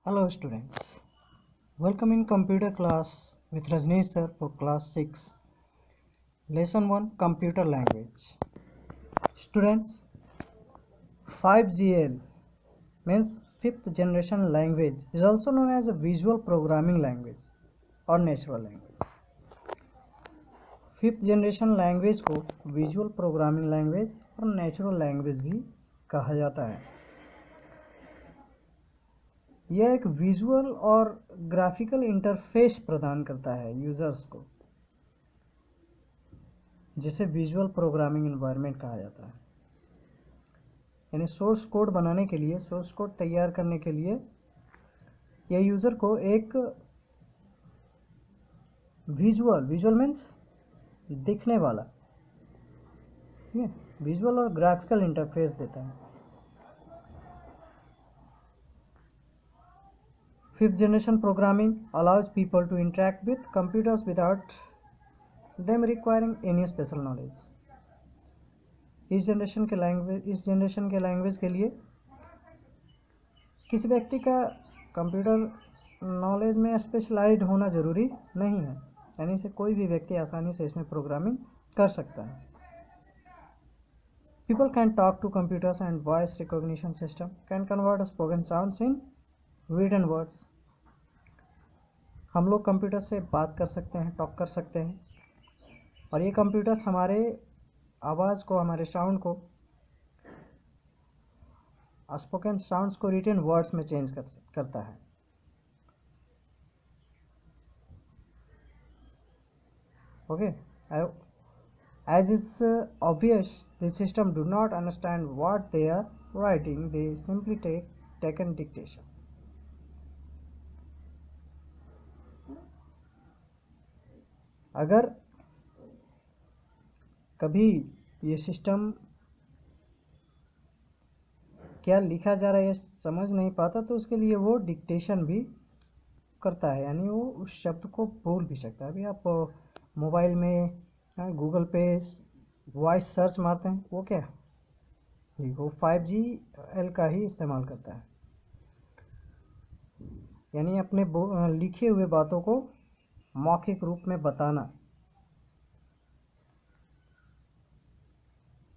Hello students, welcome in computer class with Rajneesh sir for class 6, lesson 1 computer language. Students, 5GL means 5th generation language is also known as a visual programming language or natural language. 5th generation language को visual programming language और natural language भी कहा जाता है। यह एक visual और graphical interface प्रदान करता है यूजर्स को, जिसे विजुअल प्रोग्रामिंग एनवायरनमेंट कहा जाता है। यानी सोर्स कोड बनाने के लिए, सोर्स कोड तैयार करने के लिए यह यूजर को एक विजुअल मीन्स दिखने वाला, विजुअल और ग्राफिकल इंटरफेस देता है। 5th generation programming allows people to interact with computers without them requiring any special knowledge. इस जनरेशन के लैंग्वेज के लिए किसी व्यक्ति का कंप्यूटर नॉलेज में स्पेशलाइज्ड होना ज़रूरी नहीं है, यानी इसे कोई भी व्यक्ति आसानी से इसमें प्रोग्रामिंग कर सकता है। People can talk to computers and voice recognition system can convert spoken sounds in written words. हम लोग कंप्यूटर से बात कर सकते हैं, टॉक कर सकते हैं, और ये कंप्यूटर्स हमारे आवाज़ को, हमारे साउंड को, स्पोकन साउंड्स को रिटन वर्ड्स में चेंज करता है। Okay, as is obvious, the system do not understand what they are writing, they simply take an dictation. अगर कभी ये सिस्टम क्या लिखा जा रहा है ये समझ नहीं पाता, तो उसके लिए वो डिक्टेशन भी करता है, यानी वो उस शब्द को बोल भी सकता है। अभी आप मोबाइल में गूगल पे वॉइस सर्च मारते हैं, वो क्या जी, वो 5GL का ही इस्तेमाल करता है, यानी अपने लिखे हुए बातों को मौखिक रूप में बताना।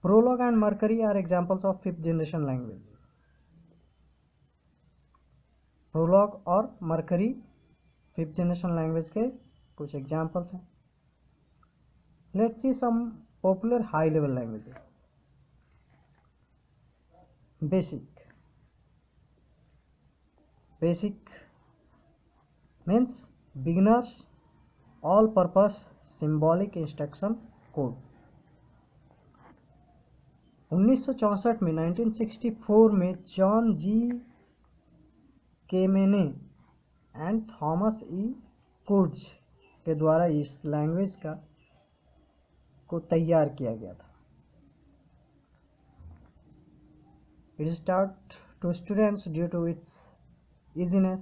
Prolog and Mercury are examples of 5th generation languages. Prolog और मर्करी 5th जनरेशन लैंग्वेज के कुछ एग्जाम्पल्स हैं। Let's see some popular high level languages. BASIC means beginners all purpose symbolic instruction code. 1964 में 1964 में John G Kemeny and Thomas E Kurtz के द्वारा इस language को तैयार किया गया था। It is taught to students due to its easiness.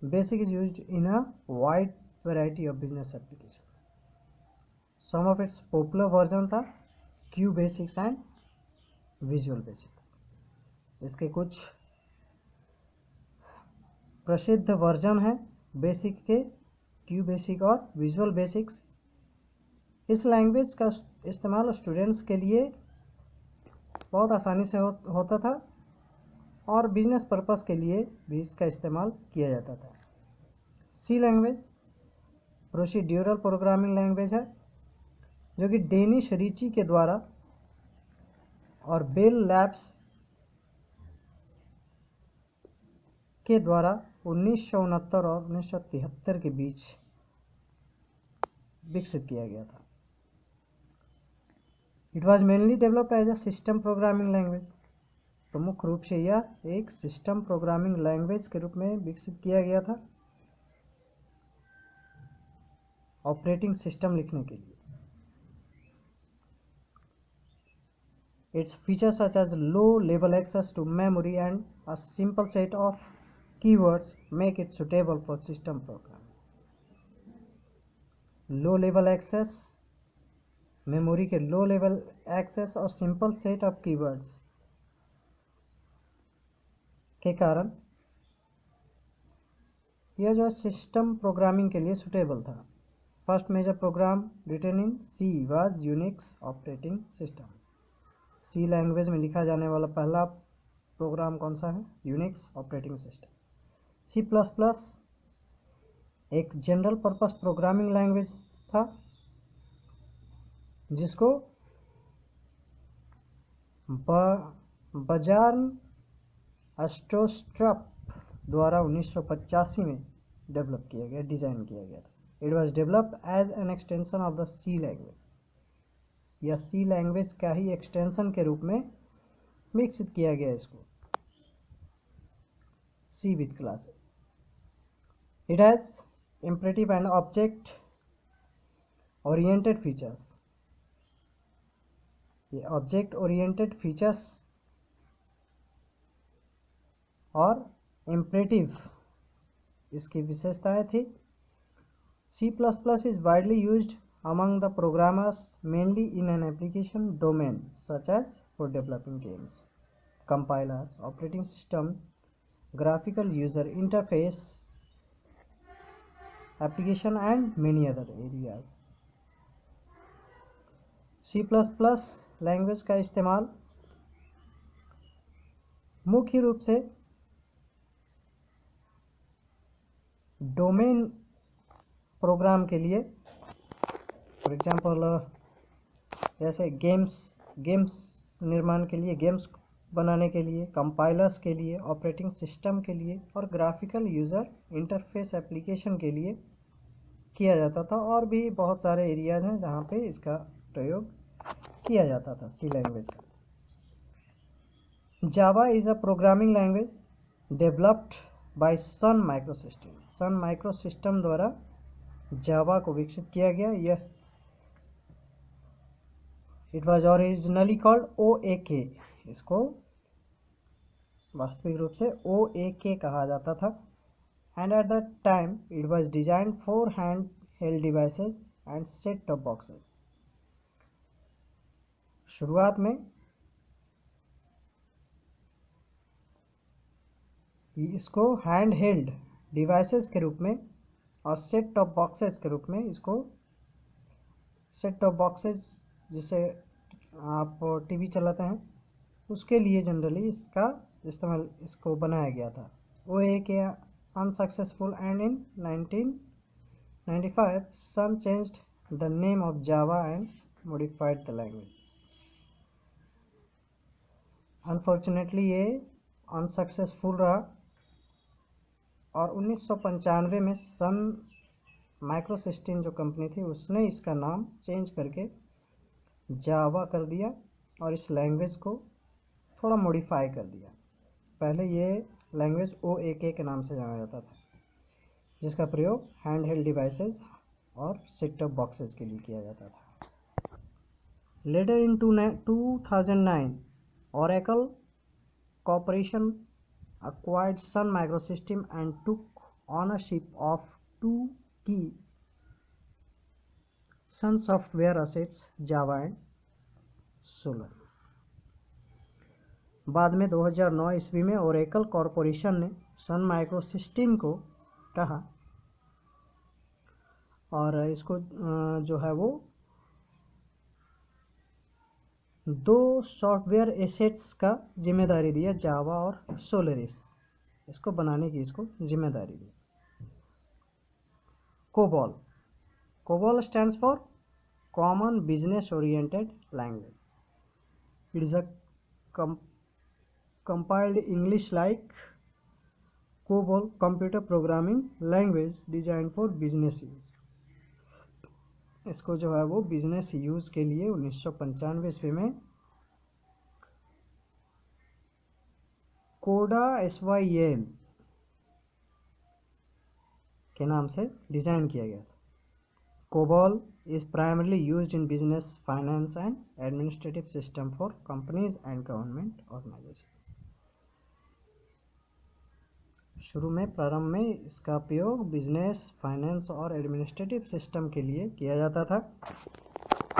Basic is used in a wide variety of business applications. Some of its popular versions are QBasics and Visual Basics. इसके कुछ प्रसिद्ध वर्जन हैं basic के, QBasic और visual basics. इस language का इस्तेमाल students के लिए बहुत आसानी से होता था, और बिजनेस पर्पस के लिए भी इसका इस्तेमाल किया जाता था। C language procedural programming language है, जो कि डेनिश रिची के द्वारा और बेल लैब्स के द्वारा 1969 और 1973 के बीच विकसित किया गया था। It was mainly developed as a system programming language. प्रमुख रूप से यह एक सिस्टम प्रोग्रामिंग लैंग्वेज के रूप में विकसित किया गया था, ऑपरेटिंग सिस्टम लिखने के लिए। Its features such as low level access to memory and a simple set of keywords make it suitable for system programming. Low level access, memory के लो लेवल एक्सेस और सिंपल सेट ऑफ कीवर्ड्स के कारण यह जो है system programming के लिए suitable था। First major program written in C was Unix operating system. C language में लिखा जाने वाला पहला प्रोग्राम कौन सा है? Unix operating system. C plus plus एक जनरल पर्पस प्रोग्रामिंग लैंग्वेज था जिसको बजार्न अस्टोस्ट्रप द्वारा 1985 में डेवलप किया गया, डिज़ाइन किया गया था। It was developed as an extension of the C language. या सी लैंग्वेज का ही एक्सटेंशन के रूप में विकसित किया गया इसको, C with classes. It has imperative and object oriented features। ये ऑब्जेक्ट ओरिएंटेड फीचर्स और इम्परेटिव इसकी विशेषताएं थी। C++ is widely used among the programmers mainly in an application domain such as for developing games, compilers, operating system, graphical user interface application and many other areas। C++ language का इस्तेमाल मुख्य रूप से domain programme के लिए, for example जैसे games निर्माण के लिए, गेम्स बनाने के लिए, कंपाइलर्स के लिए, ऑपरेटिंग सिस्टम के लिए और ग्राफिकल यूज़र इंटरफेस एप्लीकेशन के लिए किया जाता था। और भी बहुत सारे एरियाज हैं जहाँ पे इसका प्रयोग किया जाता था सी लैंग्वेज का। Java is a programming language developed by Sun Microsystem. Sun Microsystem द्वारा जावा को विकसित किया गया। यह it was originally called OAK। इसको वास्तविक रूप से OAK कहा जाता था। And at the time it was designed for hand held devices and set top boxes. शुरुआत में इसको हैंड हेल्ड डिवाइसेस के रूप में और सेट टॉप बॉक्सेस के रूप में, इसको सेट टॉप बॉक्सेस जिसे आप टीवी चलाते हैं उसके लिए जनरली इसका इस्तेमाल इसको बनाया गया था। OAK unsuccessful and in 1995 Sun changed the name of Java and modified the language. Unfortunately ये अनसक्सेसफुल रहा और 1995 में सन माइक्रोसिस्टम जो कंपनी थी उसने इसका नाम चेंज करके जावा कर दिया और इस लैंग्वेज को थोड़ा मॉडिफाई कर दिया। पहले ये लैंग्वेज OAK के नाम से जाना जाता था, जिसका प्रयोग हैंड हेल्ड डिवाइसेस और सेट टॉप बॉक्सेस के लिए किया जाता था। Letter in 2009 Oracle Corporation acquired Sun Microsystem and took ownership of two key Sun software assets, Java and Solaris। बाद में 2009 ईस्वी में ओरेकल कॉरपोरेशन ने सन माइक्रोसिस्टम को कहा और इसको जो है वो दो सॉफ्टवेयर एसेट्स का जिम्मेदारी दिया, जावा और सोलरिस, इसको बनाने की इसको जिम्मेदारी दी। COBOL, COBOL stands for common business oriented language. It is a compiled English like COBOL computer programming language designed for business use। इसको जो है वो बिजनेस यूज के लिए 1995 ईस्वी में कोडा SYL के नाम से डिजाइन किया गया था। COBOL is primarily used in business, finance and administrative system for companies and government organizations। शुरू में प्रारंभ में इसका उपयोग बिजनेस, फाइनेंस और एडमिनिस्ट्रेटिव सिस्टम के लिए किया जाता था।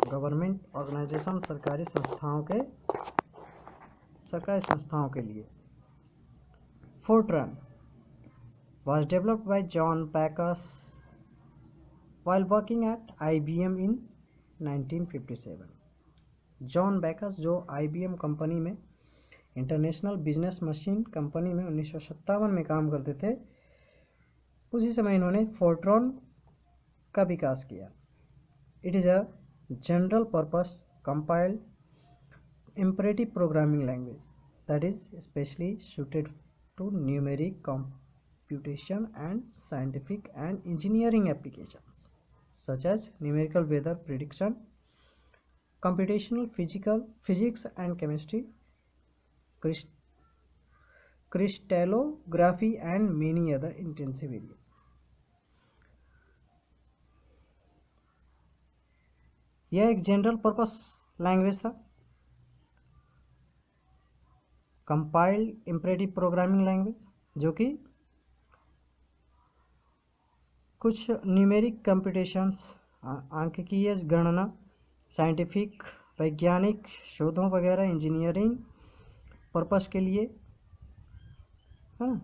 गवर्नमेंट ऑर्गेनाइजेशन, सरकारी संस्थाओं के लिए। Fortran was developed by John Backus while working at IBM in 1957. John Bacchus जो IBM कंपनी में इंटरनेशनल बिजनेस मशीन कंपनी में 1957 में काम करते थे, उसी समय इन्होंने फोर्ट्रॉन का विकास किया। It is a general purpose compiled imperative programming language that is especially suited to numeric computation and scientific and engineering applications such as numerical weather prediction, computational physics and chemistry, crystallography and many other intensive areas. यह एक general purpose language था, compiled imperative programming language, जो कि कुछ numeric computations, आंकिकीय गणना, scientific वैज्ञानिक शोधों वगैरह, इंजीनियरिंग पर्पस के लिए, है ना,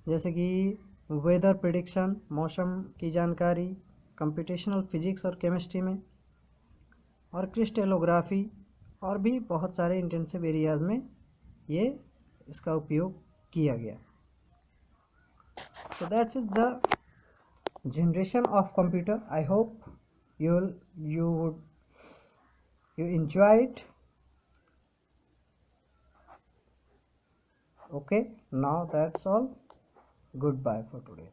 जैसे कि वेदर प्रिडिक्शन, मौसम की जानकारी, कंप्यूटेशनल फिजिक्स और केमिस्ट्री में, और क्रिस्टलोग्राफी और भी बहुत सारे इंटेंसिव एरियाज में ये इसका उपयोग किया गया। So that's it, the generation of computer. I hope you enjoy it. Okay, now that's all. Goodbye for today.